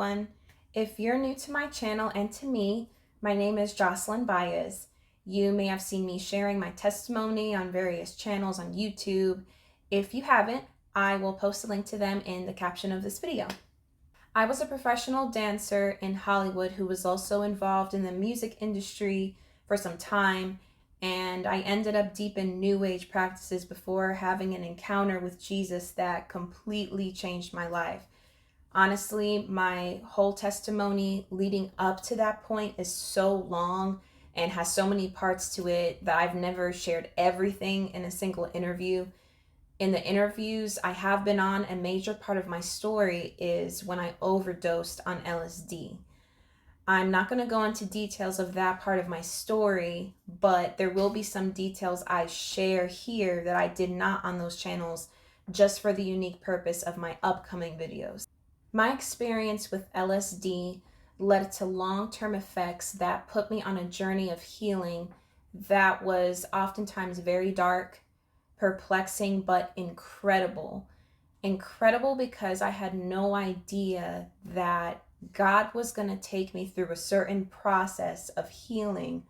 everyone. If you're new to my channel and to me, my name is Jocelyn Baez. You may have seen me sharing my testimony on various channels on YouTube. If you haven't, I will post a link to them in the caption of this video. I was a professional dancer in Hollywood who was also involved in the music industry for some time, and I ended up deep in New Age practices before having an encounter with Jesus that completely changed my life. Honestly, my whole testimony leading up to that point is so long and has so many parts to it that I've never shared everything in a single interview. In the interviews I have been on, a major part of my story is when I overdosed on LSD. I'm not going to go into details of that part of my story, but there will be some details I share here that I did not on those channels, just for the unique purpose of my upcoming videos. My experience with LSD led to long-term effects that put me on a journey of healing that was oftentimes very dark, perplexing, but incredible. Incredible because I had no idea that God was going to take me through a certain process of healing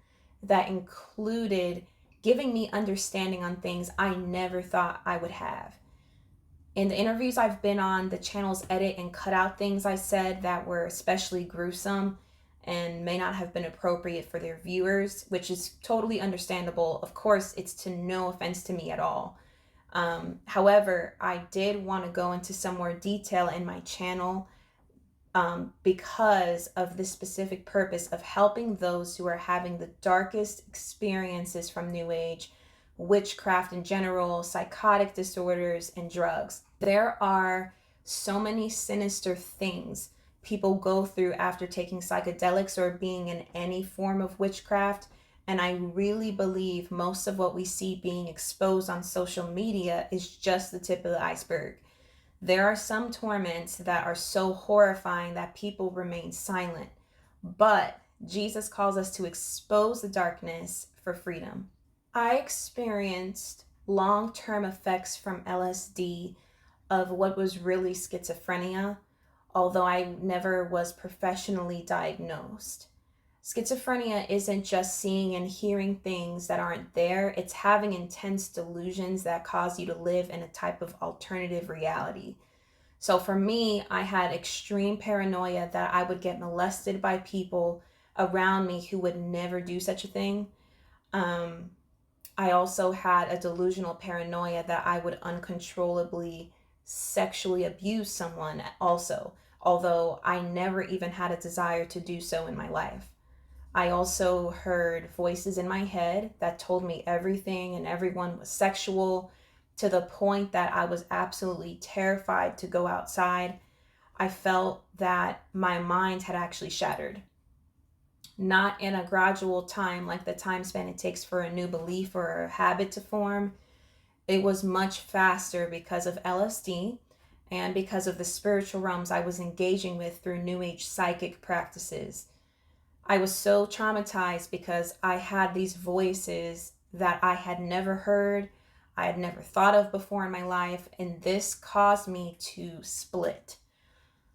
that included giving me understanding on things I never thought I would have. In the interviews I've been on, the channels edit and cut out things I said that were especially gruesome and may not have been appropriate for their viewers, which is totally understandable. Of course, it's to no offense to me at all. However, I did want to go into some more detail in my channel because of the specific purpose of helping those who are having the darkest experiences from New Age, witchcraft in general, psychotic disorders, and drugs. There are so many sinister things people go through after taking psychedelics or being in any form of witchcraft, and I really believe most of what we see being exposed on social media is just the tip of the iceberg. There are some torments that are so horrifying that people remain silent, but Jesus calls us to expose the darkness for freedom. I experienced long-term effects from LSD of what was really schizophrenia, although I never was professionally diagnosed. Schizophrenia isn't just seeing and hearing things that aren't there, it's having intense delusions that cause you to live in a type of alternative reality. So for me, I had extreme paranoia that I would get molested by people around me who would never do such a thing. I also had a delusional paranoia that I would uncontrollably sexually abuse someone also, although I never even had a desire to do so in my life. I also heard voices in my head that told me everything and everyone was sexual, to the point that I was absolutely terrified to go outside. I felt that my mind had actually shattered. Not in a gradual time like the time span it takes for a new belief or a habit to form. It was much faster because of LSD and because of the spiritual realms I was engaging with through New Age psychic practices. I was so traumatized because I had these voices that I had never heard, I had never thought of before in my life, and this caused me to split.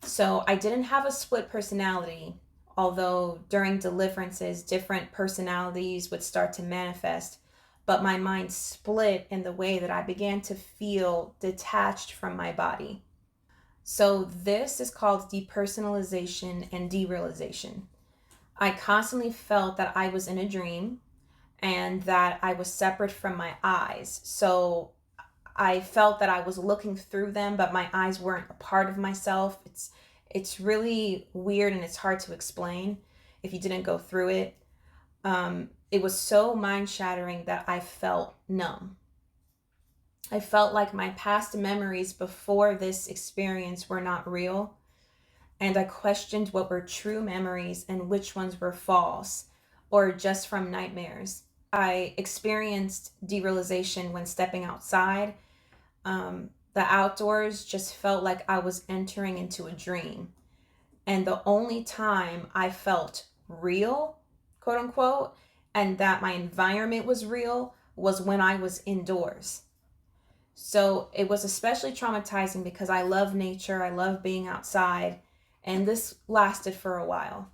So I didn't have a split personality, although during deliverances, different personalities would start to manifest, but my mind split in the way that I began to feel detached from my body. So this is called depersonalization and derealization. I constantly felt that I was in a dream and that I was separate from my eyes. So I felt that I was looking through them, but my eyes weren't a part of myself. It's really weird and it's hard to explain if you didn't go through it. It was so mind-shattering that I felt numb. I felt like my past memories before this experience were not real. And I questioned what were true memories and which ones were false or just from nightmares. I experienced derealization when stepping outside. The outdoors just felt like I was entering into a dream. And the only time I felt real, quote unquote, and that my environment was real was when I was indoors. So it was especially traumatizing because I love nature, I love being outside, And this lasted for a while.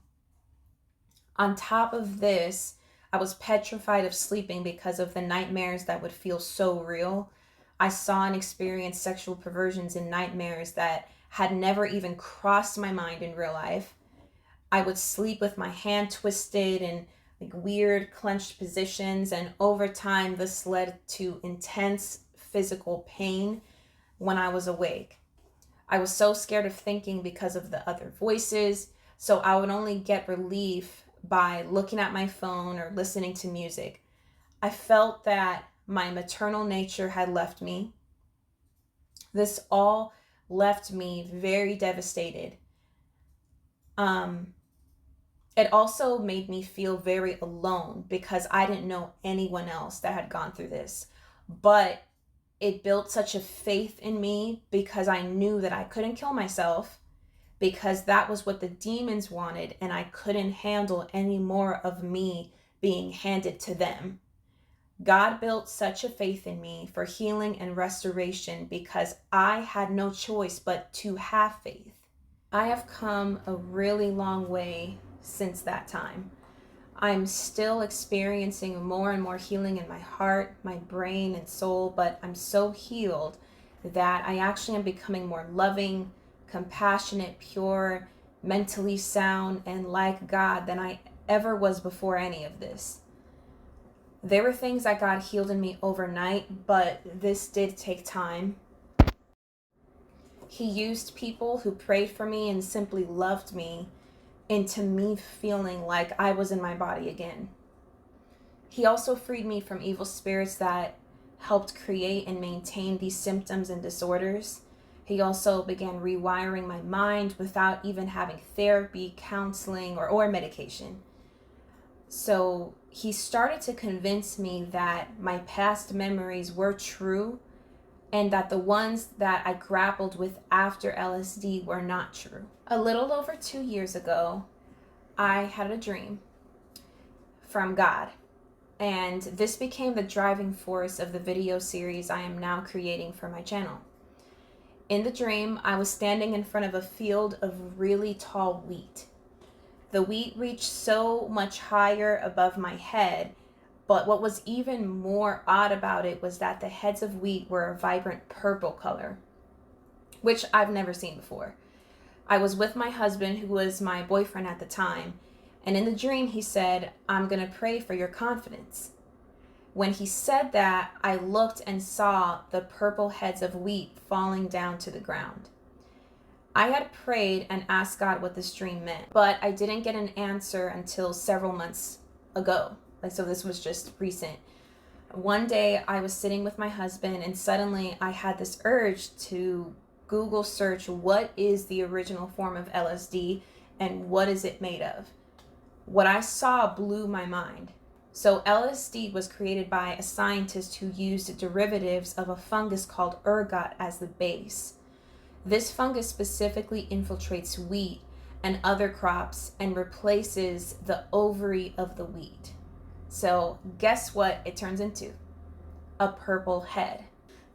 On top of this, I was petrified of sleeping because of the nightmares that would feel so real. I saw and experienced sexual perversions in nightmares that had never even crossed my mind in real life. I would sleep with my hand twisted in like weird clenched positions, and over time, this led to intense physical pain when I was awake. I was so scared of thinking because of the other voices, so I would only get relief by looking at my phone or listening to music. I felt that my maternal nature had left me. This all left me very devastated. Um, it also made me feel very alone because I didn't know anyone else that had gone through this. But it built such a faith in me because I knew that I couldn't kill myself, because that was what the demons wanted, and I couldn't handle any more of me being handed to them. God built such a faith in me for healing and restoration because I had no choice but to have faith. I have come a really long way since that time. I'm still experiencing more and more healing in my heart, my brain, and soul, but I'm so healed that I actually am becoming more loving, compassionate, pure, mentally sound, and like God than I ever was before any of this. There were things that God healed in me overnight, but this did take time. He used people who prayed for me and simply loved me into me feeling like I was in my body again. He also freed me from evil spirits that helped create and maintain these symptoms and disorders. He also began rewiring my mind without even having therapy, counseling, or medication. So he started to convince me that my past memories were true and that the ones that I grappled with after LSD were not true. A little over 2 years ago, I had a dream from God, and this became the driving force of the video series I am now creating for my channel. In the dream, I was standing in front of a field of really tall wheat. The wheat reached so much higher above my head, but what was even more odd about it was that the heads of wheat were a vibrant purple color, which I've never seen before. I was with my husband, who was my boyfriend at the time, and in the dream he said, "I'm going to pray for your confidence." When he said that, I looked and saw the purple heads of wheat falling down to the ground. I had prayed and asked God what this dream meant, but I didn't get an answer until several months ago. So this was just recent. One day I was sitting with my husband, and suddenly I had this urge to Google search what is the original form of LSD and what is it made of. What I saw blew my mind. So LSD was created by a scientist who used derivatives of a fungus called ergot as the base. This fungus specifically infiltrates wheat and other crops and replaces the ovary of the wheat. So guess what it turns into? A purple head.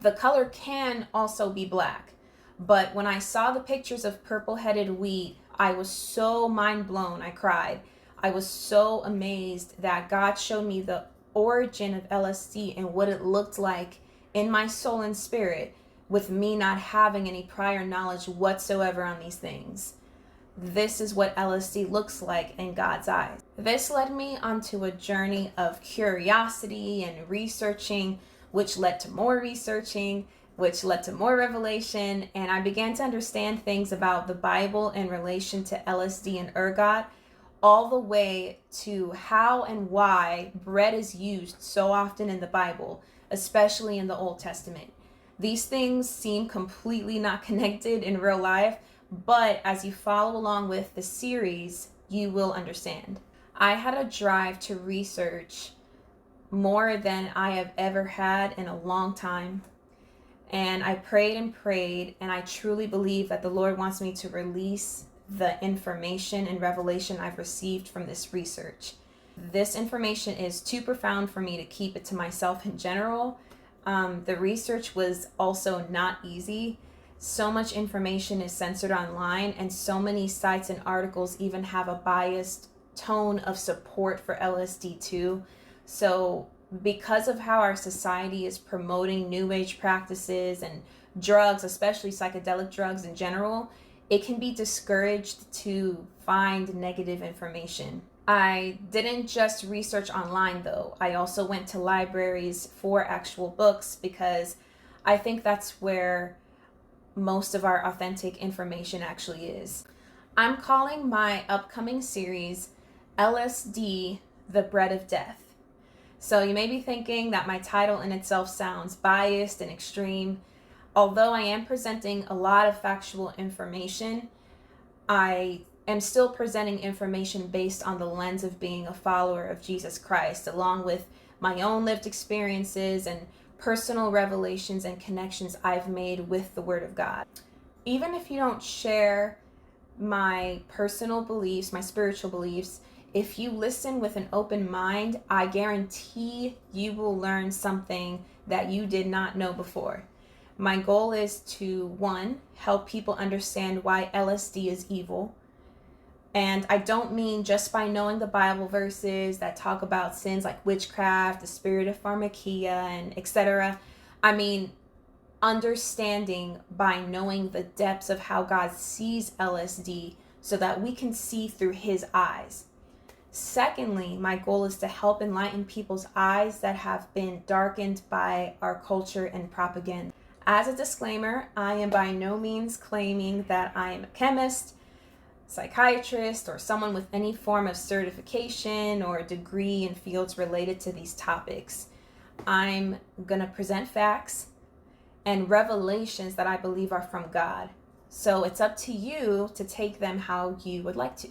The color can also be black, but when I saw the pictures of purple-headed wheat, I was so mind blown, I cried. I was so amazed that God showed me the origin of LSD and what it looked like in my soul and spirit, with me not having any prior knowledge whatsoever on these things. This is what LSD looks like in God's eyes. This led me onto a journey of curiosity and researching, which led to more researching, which led to more revelation, and I began to understand things about the Bible in relation to LSD and ergot, all the way to how and why bread is used so often in the Bible, especially in the Old Testament. These things seem completely not connected in real life, but as you follow along with the series, you will understand. I had a drive to research more than I have ever had in a long time. And I prayed and prayed, and I truly believe that the Lord wants me to release the information and revelation I've received from this research. This information is too profound for me to keep it to myself in general. The research was also not easy. So much information is censored online, and so many sites and articles even have a biased tone of support for LSD too. So because of how our society is promoting new age practices and drugs, especially psychedelic drugs in general, it can be discouraged to find negative information. I didn't just research online though. I also went to libraries for actual books because I think that's where most of our authentic information actually is. I'm calling my upcoming series LSD, the Bread of Death. So you may be thinking that my title in itself sounds biased and extreme. Although I am presenting a lot of factual information, I am still presenting information based on the lens of being a follower of Jesus Christ, along with my own lived experiences and personal revelations and connections I've made with the Word of God. Even if you don't share my personal beliefs, my spiritual beliefs, if you listen with an open mind, I guarantee you will learn something that you did not know before. My goal is to, one, help people understand why LSD is evil. And I don't mean just by knowing the Bible verses that talk about sins like witchcraft, the spirit of pharmakia, and etc. I mean understanding by knowing the depths of how God sees LSD so that we can see through his eyes. Secondly, my goal is to help enlighten people's eyes that have been darkened by our culture and propaganda. As a disclaimer, I am by no means claiming that I am a chemist, psychiatrist, or someone with any form of certification or degree in fields related to these topics. I'm going to present facts and revelations that I believe are from God. So it's up to you to take them how you would like to.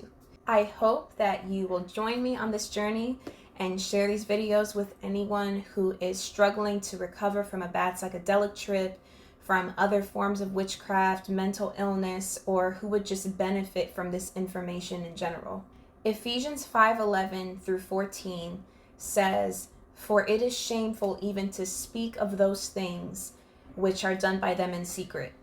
I hope that you will join me on this journey and share these videos with anyone who is struggling to recover from a bad psychedelic trip, from other forms of witchcraft, mental illness, or who would just benefit from this information in general. Ephesians 5:11 through 14 says, "For it is shameful even to speak of those things which are done by them in secret.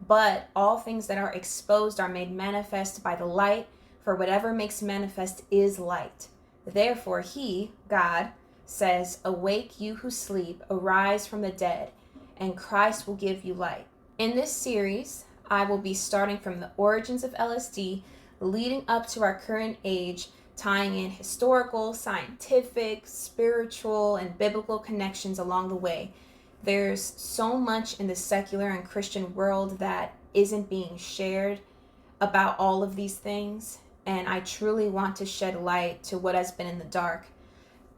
But all things that are exposed are made manifest by the light, for whatever makes manifest is light. Therefore he, God, says, awake you who sleep, arise from the dead, and Christ will give you light." In this series, I will be starting from the origins of LSD, leading up to our current age, tying in historical, scientific, spiritual, and biblical connections along the way. There's so much in the secular and Christian world that isn't being shared about all of these things, and I truly want to shed light to what has been in the dark.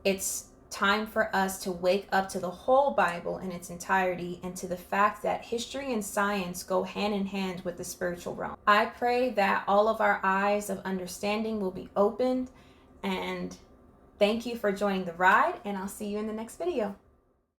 It's time for us to wake up to the whole Bible in its entirety and to the fact that history and science go hand in hand with the spiritual realm. I pray that all of our eyes of understanding will be opened, and thank you for joining the ride, and I'll see you in the next video.